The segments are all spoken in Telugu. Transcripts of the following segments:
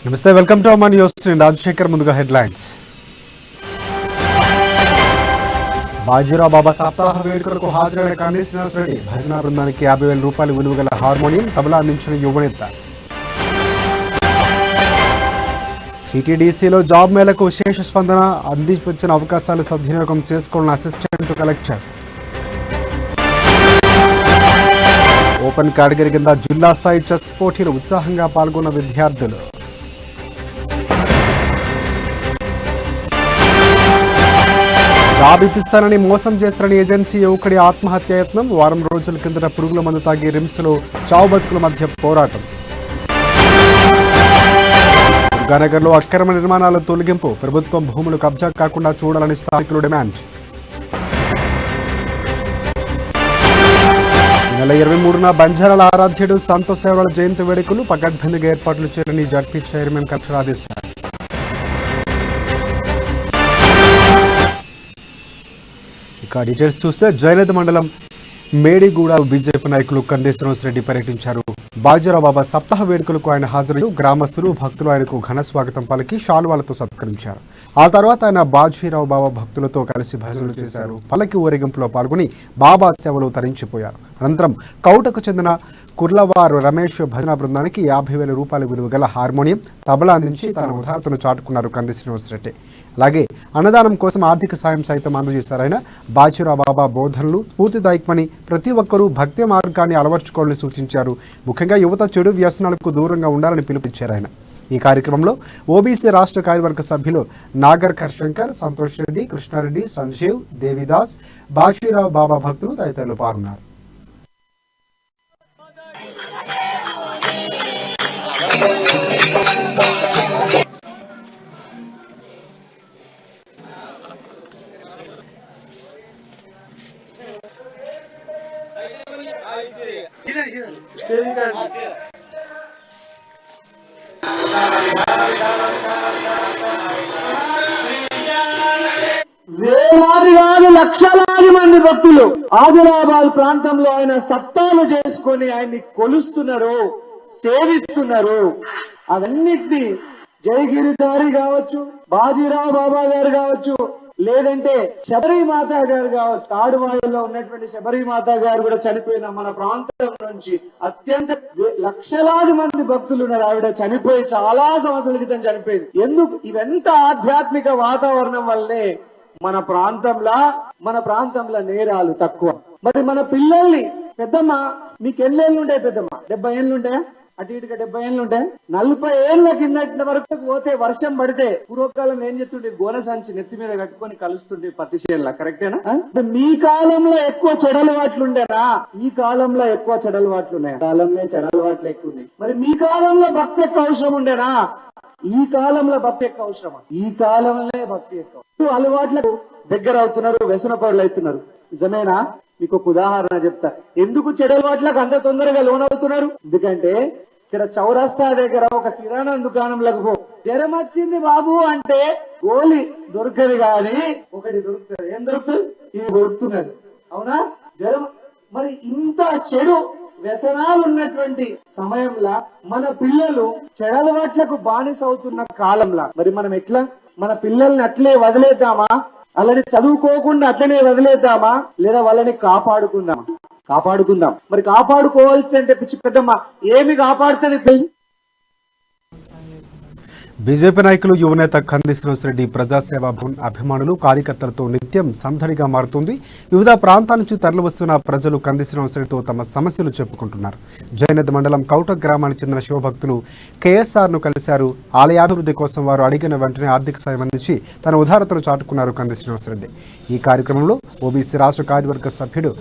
నమస్తే, వెల్కమ్ టు అమన్ న్యూస్. నేను రాజశేఖర్. ముందుగా హెడ్లైన్స్. బాజీరావు బాబా సప్తాహ వేడుకలకు హాజరైన కంది శ్రీనివాస్ రెడ్డి. భజన బృందానికి 50,000 రూపాయలు విలువ గల హార్మోనియం, తబలా అందించిన యువనేత. టీటీడీసీలో జాబ్ మేళకు విశేష స్పందన. అందించిన అవకాశాలు సద్వినియోగం చేసుకోవాలని అసిస్టెంట్ కలెక్టర్. ఓపెన్ కేటగిరీ కింద జిల్లా స్థాయి చెస్ పోటీలు ఉత్సాహంగా పాల్గొన్న విద్యార్థులు. జాబ్ ఇప్పిస్తానని మోసం చేస్తారని ఏజెన్సీ యువకుడి ఆత్మహత్యాయత్నం. వారం రోజుల కిందట పురుగుల మందు తాగి రిమ్స్లో చావు బతుకుల మధ్య పోరాటం. దుర్గానగర్లో అక్రమ నిర్మాణాల తొలగింపు. ప్రభుత్వం భూములు కబ్జా కాకుండా చూడాలని స్థానికులు డిమాండ్. నెల 23న బంజారాల ఆరాధ్యుడు సంతోష్ సేవల జయంతి వేడుకలు. పకడ్బందీగా ఏర్పాట్లు చేయాలని జడ్పీ చైర్మన్ కలెక్టర్ ఆదేశారు. ఇక డీటెయిల్స్ చూస్తే జయలలిత మండలం మేడిగూడ బీజేపీ నాయకులు కంది శ్రీనివాస్ రెడ్డి పర్యటించారు. బాజీరావు బాబా సప్తాహ వేడుకలకు ఆయన హాజరయ్యారు. గ్రామస్తులు, భక్తులు ఆయనకు ఘన స్వాగతం పలికి శాలువాలతో సత్కరించారు. ఆ తర్వాత ఆయన బాజీరావు బాబా భక్తులతో కలిసి భజనలు చేశారు. పల్లకి ఊరేగింపులో పాల్గొని బాబా సేవలు తరించిపోయారు. అనంతరం కౌటకు చెందిన కుర్లవారు రమేష్ భజన బృందానికి 50,000 రూపాయల విలువ గల హార్మోనియం, తబలా అందించి తన ఉదారతను చాటుకున్నారు కంది శ్రీనివాస్ రెడ్డి. అలాగే అన్నదానం కోసం ఆర్థిక సాయం సైతం అందజేశారు. ఆయన బాజీరావు బాబా బోధనలు స్ఫూర్తిదాయకమని, ప్రతి ఒక్కరూ భక్తి మార్గాన్ని అలవర్చుకోవాలని సూచించారు. ముఖ్యంగా యువత చెడు వ్యసనాలకు దూరంగా ఉండాలని పిలుపునిచ్చారు ఆయన. ఈ కార్యక్రమంలో ఓబీసీ రాష్ట్ర కార్యవర్గ సభ్యులు నాగర్కర్ శంకర్, సంతోష్ రెడ్డి, కృష్ణారెడ్డి, సంజీవ్, దేవిదాస్, బాజీరావు బాబా భక్తులు తదితరులు పాల్గొన్నారు. వేలాది కాదు లక్షలాది మంది భక్తులు ఆదిలాబాద్ ప్రాంతంలో ఆయన సత్తాలు చేసుకొని ఆయన్ని కొలుస్తున్నారు, సేవిస్తున్నారు. అవన్నిటినీ జయగిరిధారి కావచ్చు, బాజీరావు బాబా గారు కావచ్చు, లేదంటే శబరిమాత గారు కావచ్చు. తాడువాయిలో ఉన్నటువంటి శబరిమాత గారు కూడా చనిపోయిన మన ప్రాంతం నుంచి అత్యంత లక్షలాది మంది భక్తులు ఉన్నారు. ఆవిడ చనిపోయి చాలా సంవత్సరాల క్రితం చనిపోయింది. ఎందుకు? ఇవంతా ఆధ్యాత్మిక వాతావరణం వల్లే మన ప్రాంతంలో నేరాలు తక్కువ. మరి మన పిల్లల్ని, పెద్దమ్మ మీకు ఎన్నేళ్ళు ఉంటాయి? పెద్దమ్మ 70 ఏళ్ళు ఉంటాయా? అటు ఇటుగా 70 ఏళ్ళు ఉంటాయి. 40 ఏళ్ల కింద వరకు పోతే వర్షం పడితే పూర్వకాలం ఏం చెప్తుండే? గోన సంచి నెత్తి మీద కట్టుకొని కలుస్తుండే పత్తి చేయాల. కరెక్టేనా? మీ కాలంలో ఎక్కువ చెడలవాట్లుండేనా? ఈ కాలంలో ఎక్కువ చెడలవాట్లున్నాయి. కాలంలో చెడలవాట్లు ఎక్కువ ఉన్నాయి. మరి మీ కాలంలో భక్తి ఎక్కువ అవసరం ఉండేనా? ఈ కాలంలో భక్తి ఎక్కువ అవసరమా? ఈ కాలంలో భక్తి ఎక్కువ. అలవాట్లకు దగ్గర అవుతున్నారు, వ్యసన పరులు అవుతున్నారు. నిజమేనా? మీకు ఒక ఉదాహరణ చెప్తా. ఎందుకు చెడలవాట్లకు అంత తొందరగా లోనవుతున్నారు? ఎందుకంటే ఇక్కడ చౌరస్తా దగ్గర ఒక కిరాణా దుకాణంలోకి పో, జ్వరం వచ్చింది బాబు అంటే గోళీ దొరకదు కానీ ఒకటి దొరుకుతుంది. ఏం దొరుకుతుంది? ఇది దొరుకుతున్నది. అవునా? జ్వరం. మరి ఇంత చెడు వ్యసనాలు ఉన్నటువంటి సమయంలో మన పిల్లలు చెడలవాట్లకు బానిస అవుతున్న కాలంలో మరి మనం ఎట్లా మన పిల్లల్ని అట్లే వదిలేద్దామా? వాళ్ళని చదువుకోకుండా అట్లనే వదిలేద్దామా? లేదా వాళ్ళని కాపాడుకుందాం. మరి కాపాడుకోవాల్సిందంటే పిచ్చి పెద్దమ్మ ఏమి కాపాడుతుంది? బీజేపీ నాయకులు, యువనేత కంది శ్రీనివాస్ రెడ్డి ప్రజాసేవ అభిమానులు, కార్యకర్తలతో నిత్యం సందడిగా మారుతుంది. వివిధ ప్రాంతాల నుంచి తరలివస్తున్న ప్రజలు కంది శ్రీనివాస్ రెడ్డితో తమ సమస్యలు చెప్పుకుంటున్నారు. జయలలిత మండలం కౌటక్ గ్రామానికి చెందిన శివభక్తులు కేఎస్ఆర్ను కలిశారు. ఆలయాభివృద్ధి కోసం వారు అడిగిన వెంటనే ఆర్థిక సాయం అందించి తన ఉదారతను చాటుకున్నారు కంది శ్రీనివాస్ రెడ్డి. ఈ కార్యక్రమంలో ఓబీసీ రాష్ట్ర కార్యవర్గ సభ్యుడు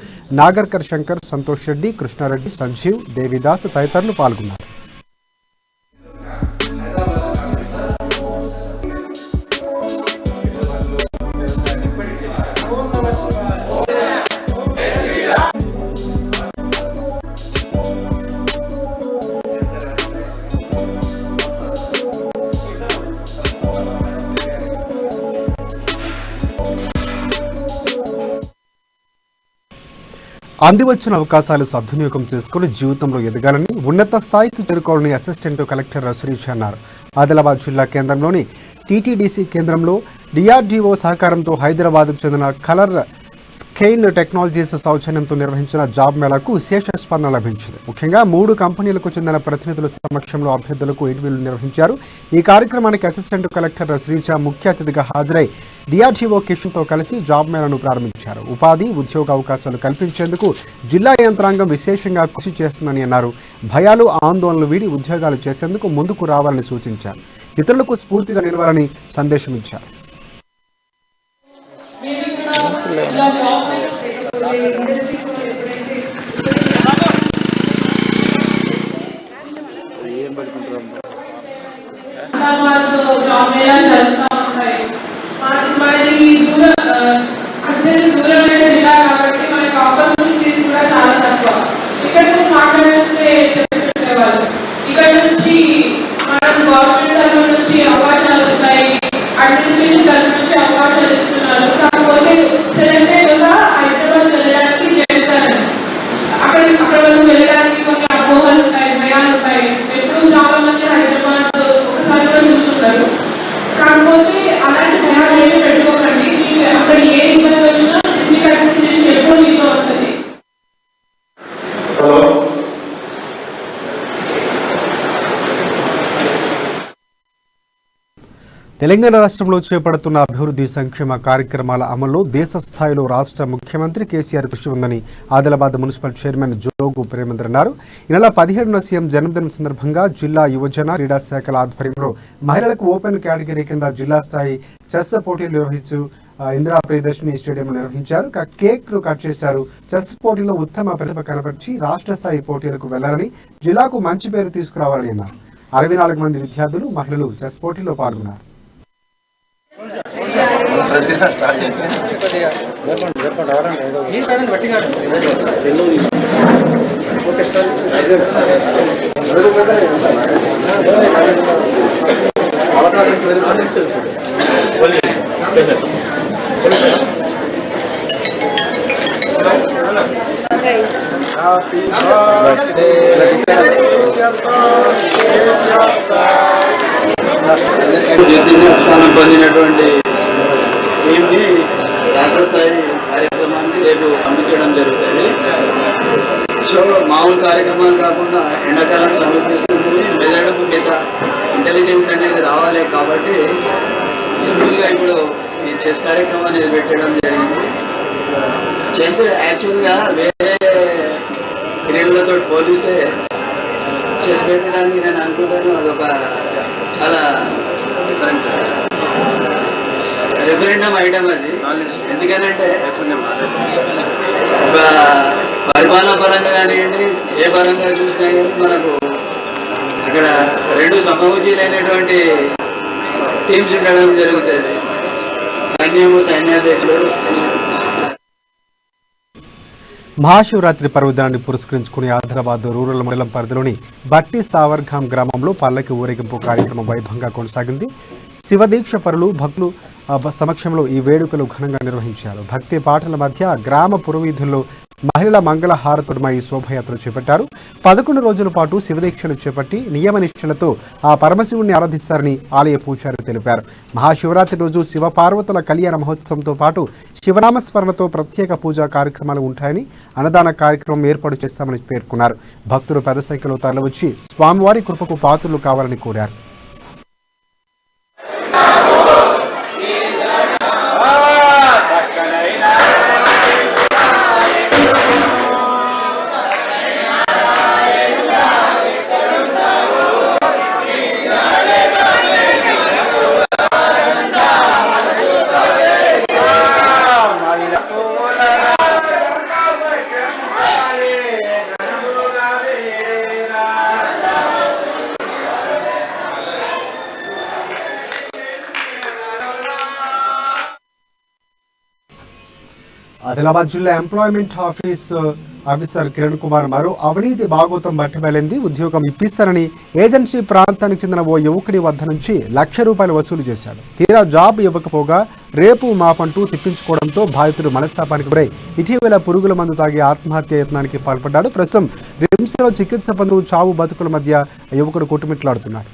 నాగర్కర్ శంకర్, సంతోష్ రెడ్డి, కృష్ణారెడ్డి, సంజీవ్, దేవిదాస్ తదితరులు పాల్గొన్నారు. అందివచ్చిన అవకాశాలు సద్వినియోగం చేసుకుని జీవితంలో ఎదగాలని, ఉన్నత స్థాయికి చేరుకోవాలని అసిస్టెంట్ కలెక్టర్ రసరీష్ అన్నారు. ఆదిలాబాద్ జిల్లా కేంద్రంలోని టీటీడీసీ కేంద్రంలో డిఆర్డీఓ సహకారంతో హైదరాబాద్కు చెందిన కలర్ స్కెయిన్ టెక్నాలజీస్ సౌజన్యంతో నిర్వహించిన జాబ్ మేళాకు విశేష స్పందన లభించింది. ముఖ్యంగా 3 కంపెనీలకు చెందిన ప్రతినిధుల సమక్షంలో అభ్యర్థులకు ఇంటర్వ్యూలు నిర్వహించారు. ఈ కార్యక్రమానికి అసిస్టెంట్ కలెక్టర్ శ్రీజ ముఖ్య అతిథిగా హాజరై డిఆర్డీఓ కిషన్తో కలిసి జాబ్ మేళాను ప్రారంభించారు. ఉపాధి, ఉద్యోగ అవకాశాలు కల్పించేందుకు జిల్లా యంత్రాంగం విశేషంగా కృషి చేస్తుందని అన్నారు. భయాలు, ఆందోళనలు వీడి ఉద్యోగాలు చేసేందుకు ముందుకు రావాలని సూచించారు. ఇతరులకు స్ఫూర్తిగా నిలవాలని సందేశం ఇచ్చారు. ఇక్కడ నుంచి మనం గవర్నమెంట్ తరఫు నుంచి అవకాశాలు వస్తాయి, అడ్మినిస్ట్రేషన్ తరఫు నుంచి అవకాశాలు ఇస్తున్నారు. కాకపోతే సెలెక్టెడ్ గా హైదరాబాద్ వెళ్ళడానికి చేస్తారని అక్కడ వరకు వెళ్ళడానికి కొన్ని అపోహలు ఉంటాయి, భయాలు ఉంటాయి. ఎప్పుడు చాలా మంది హైదరాబాద్ ఒకసారి కూడా చూసుకుంటారు. కాకపోతే అలాంటి భయాలు ఏమి పెట్టుకోకండి. మీకు అక్కడ ఏ ఇబ్బంది వచ్చినా డిస్ట్రిక్ట్ అడ్మినిస్ట్రేషన్ ఎప్పుడు మీతో ఉంటుంది. తెలంగాణ రాష్ట్రంలో చేపడుతున్న అభివృద్ధి సంక్షేమ కార్యక్రమాల అమల్లో దేశ స్థాయిలో రాష్ట్ర ముఖ్యమంత్రి కేసీఆర్ కృషి ఉందని ఆదిలాబాద్ మున్సిపల్ చైర్మన్ జోగు ప్రేమేంద్ర అన్నారు. ఈ నెల 17న సీఎం జన్మదినం సందర్భంగా జిల్లా యువజన క్రీడా శాఖల ఆధ్వర్యంలో మహిళలకు ఓపెన్ కేటగిరీ కింద జిల్లా స్థాయి చెస్ పోటీలు నిర్వహించు ఇందిరా ప్రియదర్శిని స్టేడియంలో నిర్వహించారు. కేక్ ను కట్ చేశారు. చెస్ పోటీలో ఉత్తమ ప్రతిభ కనబర్చి రాష్ట్ర స్థాయి పోటీలకు వెళ్లాలని, జిల్లాకు మంచి పేరు తీసుకురావాలని అన్నారు. 64 మంది విద్యార్థులు, మహిళలు చెస్ పోటీలో పాల్గొన్నారు. స్థానం పొందినటువంటి టీంని రాష్ట్ర స్థాయి కార్యక్రమాన్ని రేపు పంపించడం జరుగుతుంది. సో మామూలు కార్యక్రమాలు కాకుండా ఎండాకాలం సమర్పిస్తుంది. మెదడుకు మిగతా ఇంటెలిజెన్స్ అనేది రావాలి కాబట్టి సింపుల్గా ఇప్పుడు ఈ చెస్ కార్యక్రమం అనేది పెట్టడం జరిగింది. చెస్ యాక్చువల్గా వేరే క్రీడలతో పోలిస్తే చెస్ పెట్టడానికి నేను అనుకుంటాను అదొక చాలా డిఫరెంట్ రెఫరెండం ఐటమ్ అది. ఎందుకనంటే ఒక పరిపాలన పరంగా కానివ్వండి, ఏ పరంగా చూసినా కానీ మనకు అక్కడ 2 సమూహీలైనటువంటి టీమ్స్ ఉండడం జరుగుతుంది. సైన్యము, సైన్యాధ్యక్షుడు. మహాశివరాత్రి పర్వదినాన్ని పురస్కరించుకుని ఆదిలాబాద్ రూరల్ మండలం పరిధిలోని బట్టి సావర్గాం గ్రామంలో పల్లకి ఊరేగింపు కార్యక్రమం వైభవంగా కొనసాగింది. శివదీక్ష పరులు, భక్తులు సమక్షంలో ఈ వేడుకలు ఘనంగా నిర్వహించారు. భక్తి పాటల మధ్య గ్రామ పురవీధుల్లో మహిళల మంగళ హారతుడమై ఈ శోభయాత్ర చేపట్టారు. 11 రోజుల పాటు శివదీక్షలు చేపట్టి నియమనిష్టలతో ఆ పరమశివుణ్ణి ఆరాధిస్తారని ఆలయ పూజారి తెలిపారు. మహాశివరాత్రి రోజు శివపార్వతుల కళ్యాణ మహోత్సవంతో పాటు శివనామస్మరణతో ప్రత్యేక పూజా కార్యక్రమాలు ఉంటాయని, అన్నదాన కార్యక్రమం ఏర్పాటు చేస్తామని పేర్కొన్నారు. భక్తులు పెద్ద సంఖ్యలో తరలివచ్చి స్వామివారి కృపకు పాత్రులు కావాలని కోరారు. ఆదిలాబాద్ జిల్లా ఎంప్లాయ్మెంట్ ఆఫీసర్ కిరణ్ కుమార్ మరో అవినీతి భాగోతం బట్టబయలింది. ఉద్యోగం ఇప్పిస్తారని ఏజెన్సీ ప్రాంతానికి చెందిన ఓ యువకుడి వద్ద నుంచి ₹1,00,000 వసూలు చేశాడు. తీరా జాబ్ ఇవ్వకపోగా రేపు మాపంటూ తిప్పించుకోవడంతో బాధితుడు మనస్తాపానికి గురై ఇటీవల పురుగుల మందు తాగి ఆత్మహత్య యత్నానికి పాల్పడ్డాడు. ప్రస్తుతం రిమ్స్లో చికిత్స పొందుతూ చావు బతుకుల మధ్య యువకుడు కొట్టుమిట్లాడుతున్నాడు.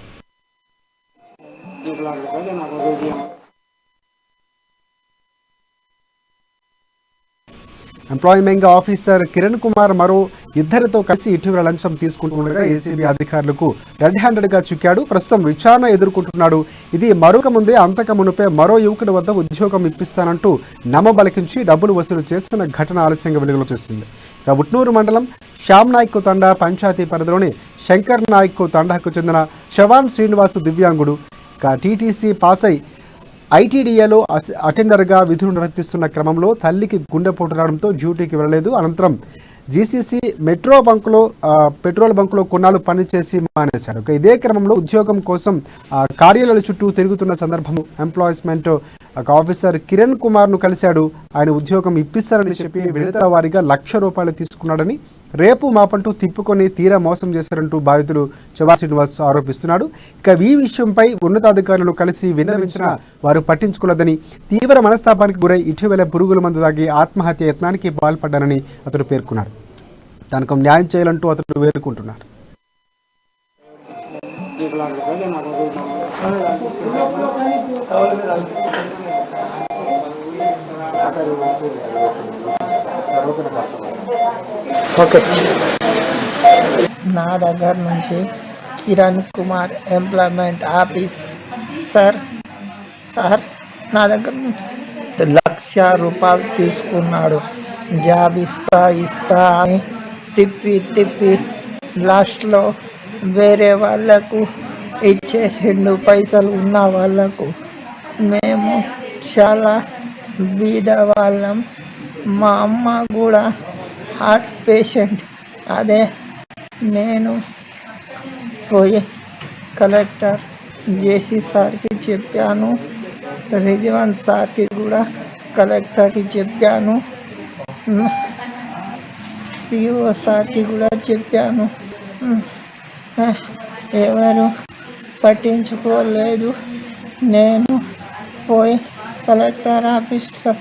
ఎంప్లాయ్మెంట్ ఆఫీసర్ కిరణ్ కుమార్ మరో ఇద్దరితో కలిసి ఇటీవల లంచం తీసుకుంటుండగా ఏసీబీ అధికారులకు రెడ్ హ్యాండెడ్గా చిక్కాడు. ప్రస్తుతం విచారణ ఎదుర్కొంటున్నాడు. ఇది మరొక ముందే అంతక మునుపే మరో యువకుడి వద్ద ఉద్యోగం ఇప్పిస్తానంటూ నమ్మబలికించి డబ్బులు వసూలు చేస్తున్న ఘటన ఆలస్యంగా వెలుగులోకి వచ్చింది. ఇక ఉట్నూరు మండలం శ్యామ్ నాయక్ తండా పంచాయతీ పరిధిలోని శంకర్ నాయక్ తండాకు చెందిన చవాన్ శ్రీనివాసు దివ్యాంగుడు టీటీసీ పాస్ అయి ఐటీడీఏలో అటెండర్గా విధులు నిర్వర్తిస్తున్న క్రమంలో తల్లికి గుండెపోటు రావడంతో డ్యూటీకి వెళ్ళలేదు. అనంతరం జీసీసీ పెట్రోల్ బంకులో కొన్నాళ్ళు పనిచేసి మానేశాడు. ఇదే క్రమంలో ఉద్యోగం కోసం కార్యాలయాల చుట్టూ తిరుగుతున్న సందర్భం ఎంప్లాయ్మెంట్ ఆఫీసర్ కిరణ్ కుమార్ను కలిశాడు. ఆయన ఉద్యోగం ఇప్పిస్తారని చెప్పి విడతల వారీగా ₹1,00,000 తీసుకున్నాడని, రేపు మాపంటూ తిప్పుకొని తీరా మోసం చేశారంటూ బాధితుడు చవాన్ శ్రీనివాస్ ఆరోపిస్తున్నాడు. ఇక ఈ విషయంపై ఉన్నతాధికారులు కలిసి విన్నవించినా వారు పట్టించుకోలేదని, తీవ్ర మనస్తాపానికి గురై ఇటీవల పురుగుల మందు తాగి ఆత్మహత్య యత్నానికి పాల్పడ్డానని అతడు పేర్కొన్నాడు. తనకు న్యాయం చేయాలంటూ అతడు వేడుకుంటున్నాడు. నా దగ్గర నుంచి Kiran Kumar employment office sir నా దగ్గర నుంచి ₹1,00,000 తీసుకున్నాడు. జాబ్ ఇస్తా అని తిప్పి లాస్ట్లో వేరే వాళ్ళకు ఇచ్చేసిండు. పైసలు ఉన్న వాళ్ళకు. మేము చాలా బీద వాళ్ళం. మా అమ్మ కూడా హార్ట్ పేషెంట్. అదే నేను పోయి కలెక్టర్ జేసీ సార్కి చెప్పాను, రిజ్వాన్ సార్కి కూడా కలెక్టర్కి చెప్పాను, పిఓ సార్కి కూడా చెప్పాను. ఎవరు పట్టించుకోలేదు. నేను పోయి కలెక్టర్ ఆఫీస్లో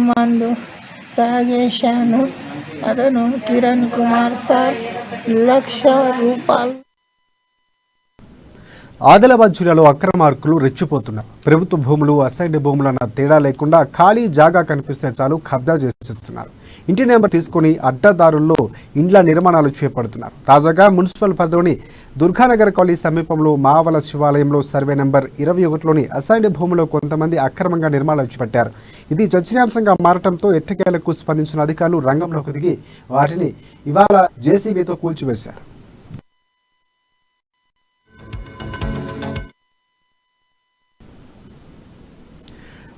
మందు తాగేశాను. అతను కిరణ్ కుమార్ సార్ ₹1,00,000. ఆదిలాబాద్ జిల్లాలో అక్రమార్కులు రెచ్చిపోతున్నారు. ప్రభుత్వ భూములు, అసైన్డ్ భూములన్న తేడా లేకుండా ఖాళీ జాగా కనిపిస్తే చాలు కబ్జా చేసేస్తున్నారు. ఇంటి నెంబర్ తీసుకుని అడ్డదారుల్లో ఇండ్ల నిర్మాణాలు చేపడుతున్నారు. తాజాగా మున్సిపల్ పరిధిలోని దుర్గానగర్ కాలనీ సమీపంలో మావల శివాలయంలో సర్వే నెంబర్ 21లోని అసైన్డ్ భూములో కొంతమంది అక్రమంగా నిర్మాణాలు చేపట్టారు. ఇది చర్చనీయాంశంగా మారటంతో ఎట్టకేలకు స్పందించిన అధికారులు రంగంలోకి దిగి వాటిని ఇవాళ జేసీబీతో కూల్చివేశారు.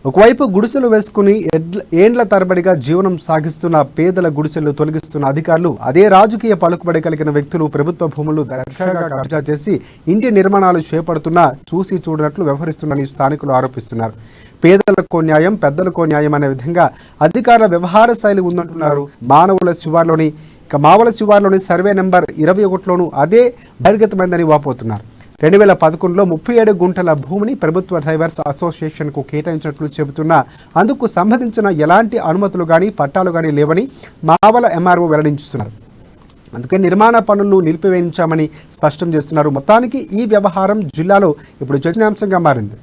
ఒకవైపు గుడిసెలు వేసుకుని ఏండ్ల తరబడిగా జీవనం సాగిస్తున్న పేదల గుడిసెలు తొలగిస్తున్న అధికారులు, అదే రాజకీయ పలుకుబడి కలిగిన వ్యక్తులు ప్రభుత్వ భూములు దర్శగా కబ్జా చేసి ఇంటి నిర్మాణాలు చేపడుతున్నా చూసి చూడనట్లు వ్యవహరిస్తున్నారని స్థానికులు ఆరోపిస్తున్నారు. పేదలకో న్యాయం, పెద్దలకో న్యాయం అనే విధంగా అధికారుల వ్యవహార శైలి ఉందంటున్నారు. మావల శివార్లోని సర్వే నెంబర్ 21లోనూ అదే బహిర్గతమైందని వాపోతున్నారు. 2011లో 37 గుంటల భూమిని ప్రభుత్వ డ్రైవర్స్ అసోసియేషన్కు కేటాయించినట్లు చెబుతున్నా అందుకు సంబంధించిన ఎలాంటి అనుమతులు కానీ పట్టాలు కానీ లేవని మావల ఎంఆర్ఓ వెల్లడించుతున్నారు. అందుకే నిర్మాణ పనులు నిలిపివేయించామని స్పష్టం చేస్తున్నారు. మొత్తానికి ఈ వ్యవహారం జిల్లాలో ఇప్పుడు చర్చనీయాంశంగా మారింది.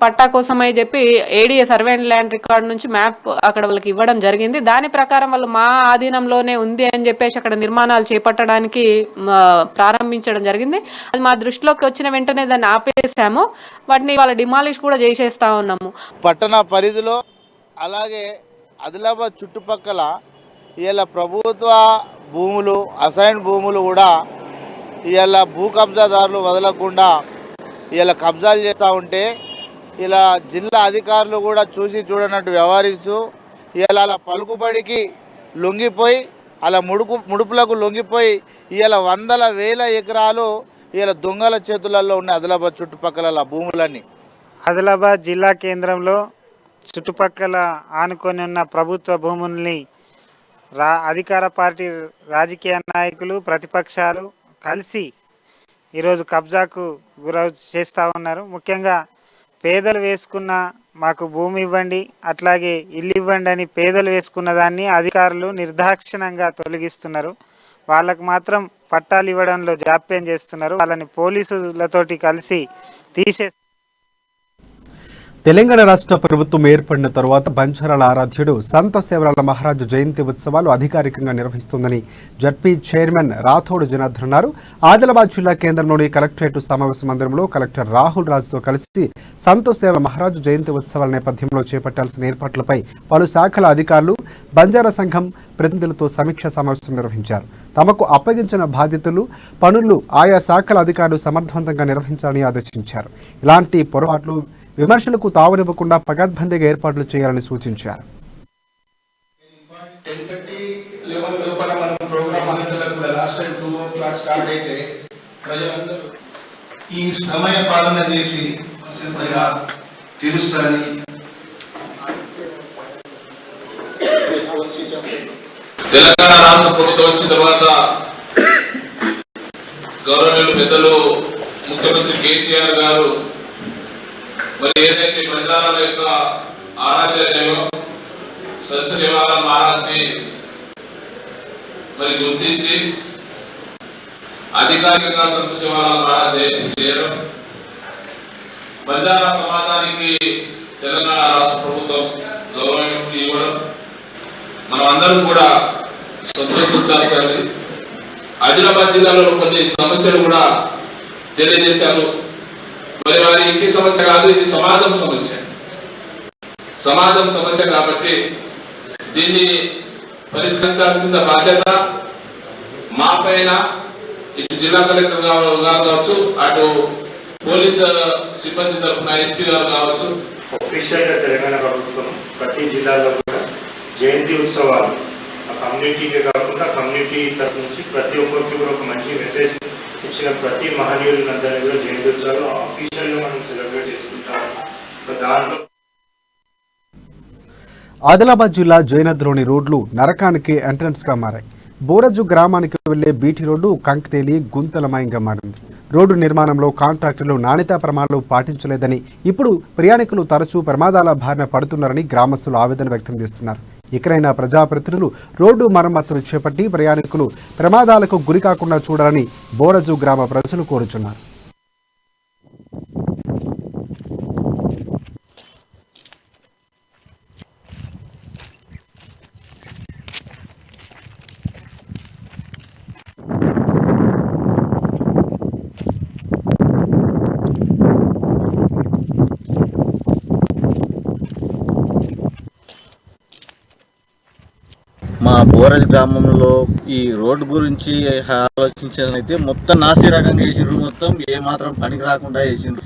పట్టా కోసమై చెప్పి ADA survey and land record నుంచి మ్యాప్ అక్కడ వాళ్ళకి ఇవ్వడం జరిగింది. దాని ప్రకారం వాళ్ళు మా ఆధీనంలోనే ఉంది అని చెప్పేసి అక్కడ నిర్మాణాలు చేపట్టడానికి ప్రారంభించడం జరిగింది. అది మా దృష్టిలోకి వచ్చిన వెంటనే దాన్ని ఆపేసాము. వాటిని వాళ్ళ డిమాలిష్ కూడా చేసేస్తా ఉన్నాము. పట్టణ పరిధిలో అలాగే ఆదిలాబాద్ చుట్టుపక్కల ఇలా ప్రభుత్వ భూములు, అసైన్ భూములు కూడా ఇలా భూ కబ్జాదారులు వదలకుండా ఇలా కబ్జాలు చేస్తూ ఉంటే ఇలా జిల్లా అధికారులు కూడా చూసి చూడనట్టు వ్యవహరిస్తూ ఇలా అలా పలుకుబడికి లొంగిపోయి అలా ముడుపులకు లొంగిపోయి ఇలా వందల వేల ఎకరాలు ఇలా దొంగల చేతులలో ఉన్న ఆదిలాబాద్ చుట్టుపక్కల భూములన్నీ. ఆదిలాబాద్ జిల్లా కేంద్రంలో చుట్టుపక్కల ఆనుకొని ఉన్న ప్రభుత్వ భూముల్ని అధికార పార్టీ రాజకీయ నాయకులు, ప్రతిపక్షాలు కలిసి ఈరోజు కబ్జాకు గురవు చేస్తూ ఉన్నారు. ముఖ్యంగా పేదలు వేసుకున్న మాకు భూమి ఇవ్వండి, అట్లాగే ఇల్లు ఇవ్వండి అని పేదలు వేసుకున్న దాన్ని అధికారులు నిర్దాక్షిణంగా తొలగిస్తున్నారు. వాళ్ళకు మాత్రం పట్టాలు ఇవ్వడంలో జాప్యం చేస్తున్నారు. వాళ్ళని పోలీసులతోటి కలిసి తెలంగాణ రాష్ట్ర ప్రభుత్వం ఏర్పడిన తరువాత బంజారాల ఆరాధ్యుడు సంత సేవరాల మహారాజు జయంతి ఉత్సవాలు అధికారికంగా నిర్వహిస్తుందని జడ్పీ చైర్మన్ రాథోడ్ జనార్దన్ అన్నారు. ఆదిలాబాద్ జిల్లా కేంద్రంలోని కలెక్టరేట్ సమావేశ మందిరంలో కలెక్టర్ రాహుల్ రాజుతో కలిసి సంత సేవ మహారాజు జయంతి ఉత్సవాల నేపథ్యంలో చేపట్టాల్సిన ఏర్పాట్లపై పలు శాఖల అధికారులు బంజారా సంఘం ప్రతినిధులతో సమీక్షా సమావేశం నిర్వహించారు. తమకు అప్పగించిన బాధ్యతలు పనులు ఆయా శాఖల అధికారులు సమర్థవంతంగా నిర్వహించాలని ఆదేశించారు. ఇలాంటి పొరపాట్లు విమర్శలకు తావునివ్వకుండా పకడ్బందీగా ఏర్పాట్లు చేయాలని సూచించారు. ఈ సమయ పాలన చేసి తీరుస్తారని తెలంగాణ రాష్ట్ర ప్రభుత్వం వచ్చిన తర్వాత గౌరవనీయులు పెద్దలు ముఖ్యమంత్రి కేసీఆర్ గారు మరి ఏదైతే బంజారాల యొక్క ఆరాధ్య దైవం సంత సేవారాల మహారాజ్ని మరి గుర్తించి అధికారికంగా సంత సేవారాల మహారాజ్ జయంతి చేయడం, బంజారా సమాజానికి తెలంగాణ రాష్ట్ర ప్రభుత్వం గౌరవం ఇవ్వడం మనం అందరం కూడా సంతోషించాల్సింది. ఆదిలాబాద్ జిల్లాలో కొన్ని సమస్యలు కూడా తెలియజేశారు. మరి వారి ఇంటి సమస్య కాదు, ఇది సమాజం సమస్య. సమాజం సమస్య కాబట్టి దీన్ని పరిష్కరించాల్సిన బాధ్యత మా పైన. ఇటు జిల్లా కలెక్టర్ గారు కావచ్చు, అటు పోలీస్ సిబ్బంది తరఫున ఎస్పీ గారు కావచ్చు. అఫీషియల్ గా తెలంగాణ ప్రభుత్వం ప్రతి జిల్లాలో కూడా జయంతి ఉత్సవాలు ఆ కమ్యూనిటీకే కాకుండా కమ్యూనిటీ తరఫు నుంచి ప్రతి ఒక్కరికి కూడా ఒక మంచి మెసేజ్ ఇచ్చిన ప్రతి మహనీయులందరినీ కూడా జయంతి ఉత్సవాలు అఫీషియల్ గా మనం సెలబ్రేట్ చేసుకుంటాము. దాంట్లో ఆదిలాబాద్ జిల్లా జైనద్లోని రోడ్లు నరకానికి ఎంట్రన్స్ గా మారాయి. బోరజు గ్రామానికి వెళ్లే బీటీ రోడ్డు కంకితేలి గుంతలమయంగా మారింది. రోడ్డు నిర్మాణంలో కాంట్రాక్టర్లు నాణ్యతా ప్రమాణాలు పాటించలేదని, ఇప్పుడు ప్రయాణికులు తరచూ ప్రమాదాల బారిన పడుతున్నారని గ్రామస్తులు ఆవేదన వ్యక్తం చేస్తున్నారు. ఇకనైనా ప్రజాప్రతినిధులు రోడ్డు మరమ్మతులు చేపట్టి ప్రయాణికులు ప్రమాదాలకు గురికాకుండా చూడాలని బోరజు గ్రామ ప్రజలు కోరుచున్నారు. మా బోరజ్ గ్రామంలో ఈ రోడ్డు గురించి ఆలోచించేదైతే మొత్తం నాసి రకంగా వేసిండ్రు. మొత్తం ఏ మాత్రం పనికి రాకుండా వేసిండ్రు.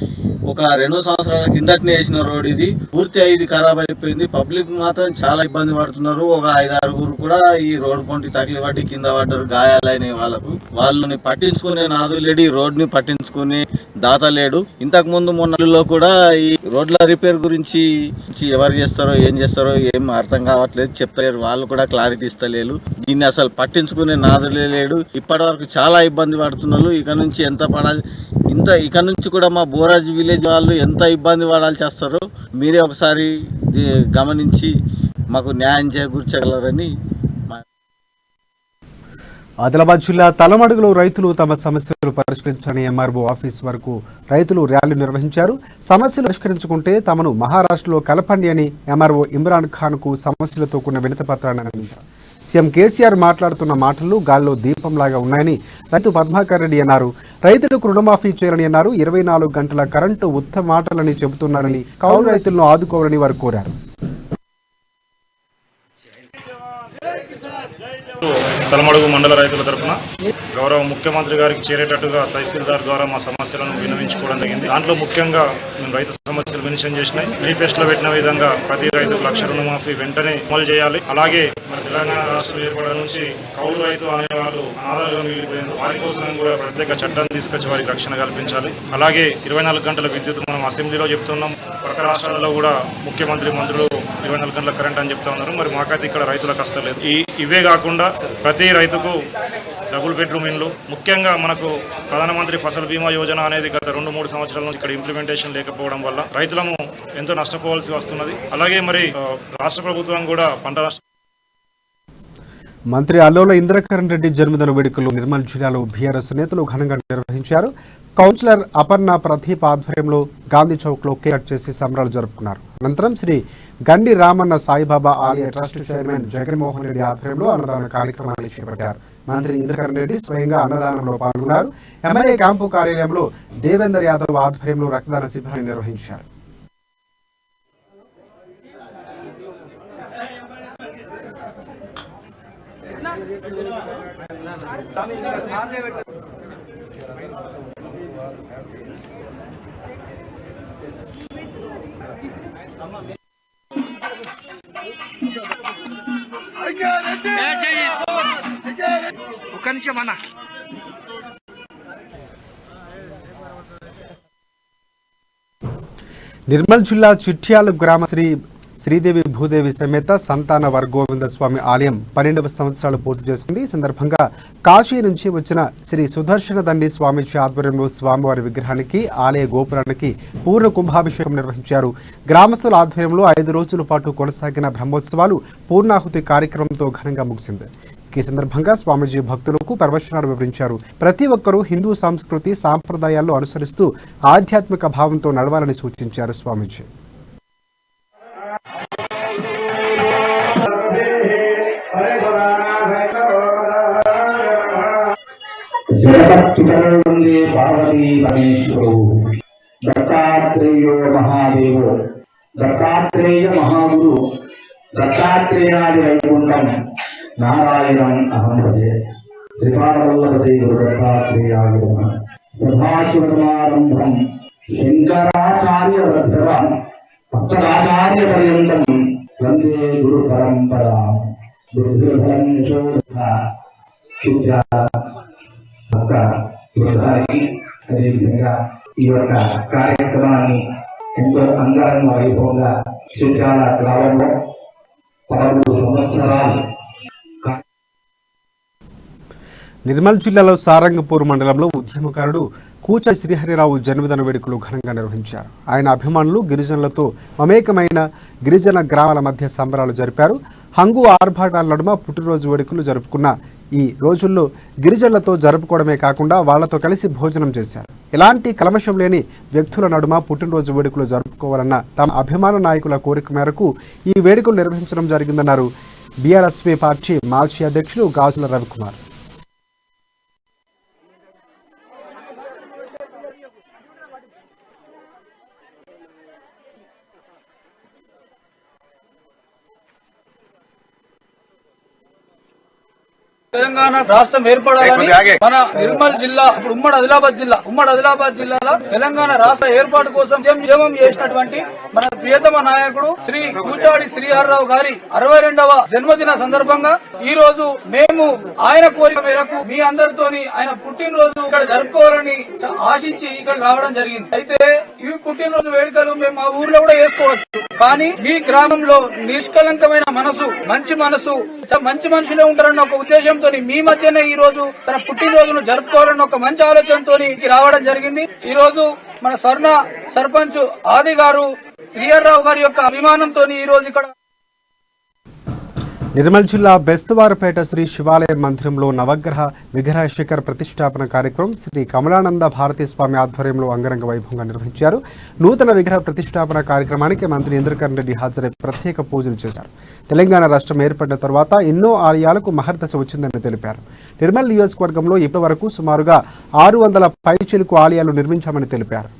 ఒక 2 సంవత్సరాల కిందటనే వేసిన రోడ్ ఇది. పూర్తి ఇది ఖరాబ్ అయిపోయింది. పబ్లిక్ మాత్రం చాలా ఇబ్బంది పడుతున్నారు. ఒక 5-6 కూడా ఈ రోడ్డు పొంటి తగిలి పట్టి కింద పడ్డారు. గాయాలైన వాళ్ళని పట్టించుకునే నాదు లేడు, ఈ రోడ్ని పట్టించుకునే దాత లేడు. ఇంతకు ముందు మొన్నలో కూడా ఈ రోడ్ల రిపేర్ గురించి ఎవరు చేస్తారో ఏం చేస్తారో ఏం అర్థం కావట్లేదు, చెప్తలేరు. వాళ్ళు కూడా క్లారిటీ ఇస్తలేరు. దీన్ని అసలు పట్టించుకునే నాదులే లేడు. ఇప్పటి వరకు చాలా ఇబ్బంది పడుతున్నారు. ఇక నుంచి ఎంత పడాలి, ఇక నుంచి కూడా మా బోరాజ్ విలేజ్ వాళ్ళు ఎంత ఇబ్బంది పడాల్సి చేస్తారో మీరే ఒకసారి గమనించి మాకు న్యాయం చేకూర్చగలరని. ఆదిలాబాద్ జిల్లా తలమడుగులో రైతులు తమ సమస్యలు పరిష్కరించాలని ఎంఆర్ఓ ఆఫీస్ వరకు రైతులు ర్యాలీ నిర్వహించారు. సమస్యలు పరిష్కరించుకుంటే తమను మహారాష్ట్రలో కలపండి అని ఎంఆర్ఓ ఇమ్రాన్ ఖాన్ కు సమస్యలతో కూడిన వినతి పత్రాన్ని అందించారు. సీఎం కేసీఆర్ మాట్లాడుతున్న మాటలు గాల్లో దీపంలాగా ఉన్నాయని రైతు పద్మాకర్ రెడ్డి అన్నారు. రైతులకు రుణమాఫీ చేయాలని అన్నారు. 24 గంటల కరెంటు ఉత్తమ మాటలని చెబుతున్నారని, కౌలు రైతులను ఆదుకోవాలని వారు కోరారు. తలమడుగు మండల రైతుల తరఫున గౌరవ ముఖ్యమంత్రి గారికి చేరేటట్టుగా తహసీల్దార్ ద్వారా మా సమస్యలను విన్నవించుకోవడం జరిగింది. దాంట్లో ముఖ్యంగా మేము రైతు సమస్యలు మెన్షన్ చేసినాయి. మేనిఫెస్టోలో పెట్టిన విధంగా ప్రతి రైతుకు 1,00,000 రుణమాఫీ వెంటనే అమలు చేయాలి. అలాగే మన తెలంగాణ రాష్ట్రం ఏర్పడడం నుంచి కౌలు రైతు అనేవాళ్ళు ఆధారంగా మిగిలిపోయింది. వారి కోసం కూడా ప్రత్యేక చట్టాన్ని తీసుకొచ్చి వారికి రక్షణ కల్పించాలి. అలాగే 24 గంటల విద్యుత్ మనం అసెంబ్లీలో చెప్తున్నాం. పక్క రాష్ట్రాలలో కూడా ముఖ్యమంత్రి మంత్రులు 24 గంటల కరెంట్ అని చెప్తా ఉన్నారు. మరి మాకైతే ఇక్కడ రైతులకు వస్తలేదు. ఇవే కాకుండా ప్రతి రైతుకు డబుల్ బెడ్రూమ్ ఇండ్లు, ముఖ్యంగా మనకు ప్రధానమంత్రి ఫసల్ బీమా యోజన అనేది గత 2-3 సంవత్సరాల నుంచి ఇక్కడ ఇంప్లిమెంటేషన్ లేకపోవడం వల్ల రైతులము ఎంతో నష్టపోవాల్సి వస్తున్నది. అలాగే మరి రాష్ట్ర ప్రభుత్వం కూడా పంట మంత్రి అల్లోల ఇంద్రకరణ్ రెడ్డి జన్మదిన వేడుకలు నిర్మల్ జిల్లాలో బీఆర్ఎస్ నేతలు ఘనంగా నిర్వహించారు. కౌన్సిలర్ అపర్ణ ప్రదీప్ ఆధ్వర్యంలో గాంధీ చౌక్లో కేక్ కట్ చేసి సంబరాలు జరుపుకున్నారు. అనంతరం శ్రీ గండి రామన్న సాయిబాబా ఆలయ ట్రస్ట్ చైర్మన్ జగన్మోహన్ రెడ్డి ఆధ్వర్యంలో అన్నదాన కార్యక్రమాన్ని చేపట్టారు. మంత్రి ఇంద్రకరణ్ రెడ్డి స్వయంగా అన్నదానంలో పాల్గొన్నారు. ఎమ్మెల్యే క్యాంపు కార్యాలయంలో దేవేందర్ యాదవ్ ఆధ్వర్యంలో రక్తదాన శిబిరాన్ని నిర్వహించారు. నిర్మల్ జిల్లా చిట్యాల గ్రామ శ్రీదేవి భూదేవి సమేత సంతాన వర్గోవింద స్వామి ఆలయం 12వ సంవత్సరాలు పూర్తి చేసుకుంది. ఈ సందర్భంగా కాశీ నుంచి వచ్చిన శ్రీ సుదర్శన దండి స్వామీజీ ఆధ్వర్యంలో స్వామివారి విగ్రహానికి ఆలయ గోపురానికి పూర్ణ కుంభాభిషేకం నిర్వహించారు. గ్రామస్తుల ఆధ్వర్యంలో 5 రోజుల పాటు కొనసాగిన బ్రహ్మోత్సవాలు పూర్ణాహుతి కార్యక్రమంతో ఘనంగా ముగిసింది. ఈ సందర్భంగా స్వామీజీ భక్తులకు ప్రవచనాలు వివరించారు. ప్రతి ఒక్కరూ హిందూ సంస్కృతి సాంప్రదాయాలను అనుసరిస్తూ ఆధ్యాత్మిక భావంతో నడవాలని సూచించారు స్వామీజీ. దత్తాత్రేయో మహాదేవో దత్తాత్రేయ మహాగురు దత్తాత్రేయాది వైకుంఠం నారాయణం అహం భజే. శ్రీపాదవల్లభదే గురు దత్తాత్రేయాయ నమః. సదాశివసమారంభం శంకరాచార్య మధ్యమం అష్టదాచార్య పర్యంతం వందే గురు పరంపరా. గురుఫలం సూచన ఒక బృందానికి అదేవిధంగా ఈ యొక్క కార్యక్రమాన్ని ఎంతో అంగరంగ వైభవంగా సూచన గ్రామంలో 13 సంవత్సరాలు. నిర్మల్ జిల్లాలో సారంగపూర్ మండలంలో ఉద్యమకారుడు కూచ శ్రీహరిరావు జన్మదిన వేడుకలు ఘనంగా నిర్వహించారు. ఆయన అభిమానులు గిరిజనులతో మమేకమైన గిరిజన గ్రామాల మధ్య సంబరాలు జరిపారు. హంగు ఆర్భాటాల నడుమ పుట్టినరోజు వేడుకలు జరుపుకున్న ఈ రోజుల్లో గిరిజనులతో జరుపుకోవడమే కాకుండా వాళ్లతో కలిసి భోజనం చేశారు. ఎలాంటి కల్మషం లేని వ్యక్తుల నడుమ పుట్టినరోజు వేడుకలు జరుపుకోవాలన్న తమ అభిమాన నాయకుల కోరిక మేరకు ఈ వేడుకలు నిర్వహించడం జరిగిందన్నారు బీఆర్ఎస్పీ పార్టీ మాజీ అధ్యక్షులు గాజుల రవికుమార్. తెలంగాణ రాష్ట్రం ఏర్పడాలని మన నిర్మల్ జిల్లా ఇప్పుడు ఉమ్మడి ఆదిలాబాద్ జిల్లాలో తెలంగాణ రాష్ట్ర ఏర్పాటు కోసం ఉద్యమం చేసినటువంటి మన ప్రియతమ నాయకుడు శ్రీ కూచాడి శ్రీహరిరావు గారి 62వ జన్మదిన సందర్భంగా ఈ రోజు మేము ఆయన కోరిక మేరకు మీ అందరితోని ఆయన పుట్టినరోజు ఇక్కడ జరుపుకోవాలని ఆశించి ఇక్కడ రావడం జరిగింది. అయితే ఈ పుట్టినరోజు వేడుకలు మేము మా ఊర్లో కూడా చేసుకోవచ్చు, కానీ ఈ గ్రామంలో నిష్కలంకమైన మనసు, మంచి మనుషులే ఉంటారన్న ఒక ఉద్దేశంతో మీ మధ్యనే ఈ రోజు తన పుట్టినరోజును జరుపుకోవాలని ఒక మంచి ఆలోచనతో రావడం జరిగింది. ఈ రోజు మన స్వర్ణ సర్పంచ్ ఆది గారు శ్రీహరిరావు గారి యొక్క అభిమానంతో ఈ రోజు ఇక్కడ నిర్మల్ జిల్లా బెస్తవారపేట శ్రీ శివాలయ మందిరంలో నవగ్రహ విగ్రహ శిఖర ప్రతిష్టాపన కార్యక్రమం శ్రీ కమలానంద భారతీ స్వామి ఆధ్వర్యంలో అంగరంగ వైభవంగా నిర్వహించారు. నూతన విగ్రహ ప్రతిష్టాపన కార్యక్రమానికి మంత్రి ఇంద్రకరణ్ రెడ్డి హాజరై ప్రత్యేక పూజలు చేశారు. తెలంగాణ రాష్ట్రం ఏర్పడిన తర్వాత ఎన్నో ఆలయాలకు మహర్దశ వచ్చిందని తెలిపారు. నిర్మల్ నియోజకవర్గంలో ఇప్పటి వరకు సుమారుగా 600 పైచిలుకు ఆలయాలు నిర్మించామని తెలిపారు.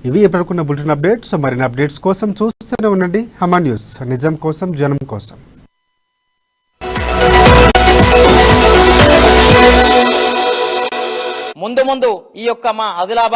ఇవి ఎప్పటికున్న బులెటిన్ అప్డేట్స్. మరిన్ని అప్డేట్స్ కోసం చూస్తూనే ఉండండి హమా న్యూస్, నిజం కోసం జనం కోసం. ముందు ఈ యొక్క మా ఆదిలాబాద్